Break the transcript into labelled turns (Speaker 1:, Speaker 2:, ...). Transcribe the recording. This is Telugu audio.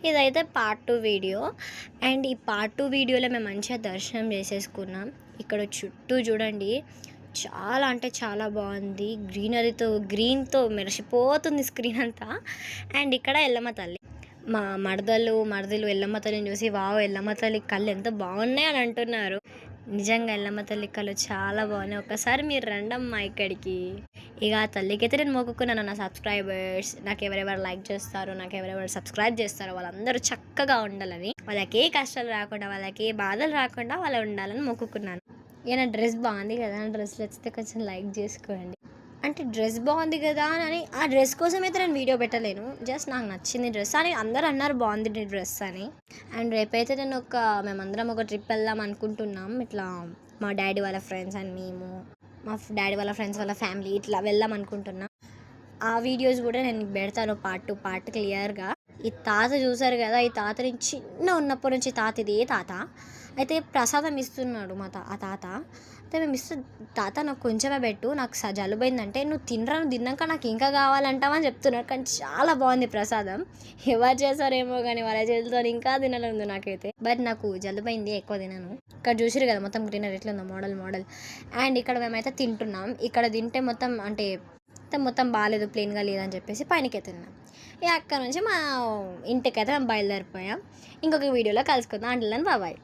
Speaker 1: ఇదైతే పార్ట్ 2 వీడియో. అండ్ ఈ పార్ట్ 2 వీడియోలో మేము మంచిగా దర్శనం చేసేసుకున్నాం. ఇక్కడ చుట్టూ చూడండి, చాలా అంటే చాలా బాగుంది. గ్రీన్తో మెరిసిపోతుంది స్క్రీన్ అంతా. అండ్ ఇక్కడ ఎల్లమ్మ తల్లి, మా మరదలు ఎల్లమ్మ తల్లిని చూసి వావ్ ఎల్లమ్మ తల్లి కళ్ళు ఎంత బాగున్నాయి అని అంటున్నారు. నిజంగా ఎల్లమ్మ తల్లి కళ్ళు చాలా బాగున్నాయి. ఒక్కసారి మీరు రండమ్మా ఇక్కడికి. ఇక ఆ తల్లికైతే నేను మొక్కుకున్నాను, నా సబ్స్క్రైబర్స్, నాకు ఎవరెవరు లైక్ చేస్తారో, నాకు ఎవరెవరు సబ్స్క్రైబ్ చేస్తారో వాళ్ళందరూ చక్కగా ఉండాలని, వాళ్ళకి ఏ కష్టాలు రాకుండా, వాళ్ళకి ఏ బాధలు రాకుండా వాళ్ళు ఉండాలని మొక్కుకున్నాను. ఇక నా డ్రెస్ బాగుంది కదా, నా డ్రెస్ నచ్చితే కొంచెం లైక్ చేసుకోండి. అంటే డ్రెస్ బాగుంది కదా అని ఆ డ్రెస్ కోసం అయితే నేను వీడియో పెట్టలేను. జస్ట్ నాకు నచ్చింది డ్రెస్ అని అందరూ అన్నారు, బాగుంది నీ డ్రెస్ అని. అండ్ రేపైతే నేను మేమందరం ఒక ట్రిప్ వెళ్దాం అనుకుంటున్నాం. ఇట్లా మా డాడీ వాళ్ళ ఫ్రెండ్స్ అండ్ మేము, మా డాడీ వాళ్ళ ఫ్రెండ్స్ వాళ్ళ ఫ్యామిలీ ఇట్లా వెళ్దాం అనుకుంటున్నాం. ఆ వీడియోస్ కూడా నేను పెడతాను పార్ట్ క్లియర్గా. ఈ తాత చూసారు కదా, ఈ తాతని చిన్న ఉన్నప్పటి నుంచి ఇదే తాత అయితే ప్రసాదం ఇస్తున్నాడు ఆ తాత. అయితే మేము తాత నాకు కొంచెమే పెట్టు, నాకు జలుబైందంటే నువ్వు తిన్నాక నాకు ఇంకా కావాలంటావని చెప్తున్నాడు. కానీ చాలా బాగుంది ప్రసాదం. ఎవరు చేస్తారేమో కానీ వాళ్ళ చేతితో ఇంకా తినాలని నాకైతే. బట్ నాకు జలుబైంది, ఎక్కువ తినను. ఇక్కడ చూసిరు కదా మొత్తం గ్రీనరీ ఎట్లా ఉందో, మోడల్. అండ్ ఇక్కడ మేమైతే తింటున్నాం. ఇక్కడ తింటే మొత్తం బాగాలేదు, ప్లెయిన్గా లేదని చెప్పేసి పైనకి తిన్నాం. ఇక అక్కడ నుంచి మా ఇంటికైతే మేము బయలుదేరిపోయాం. ఇంకొక వీడియోలో కలుసుకుందాం. అంటున్నాను బాబాయ్.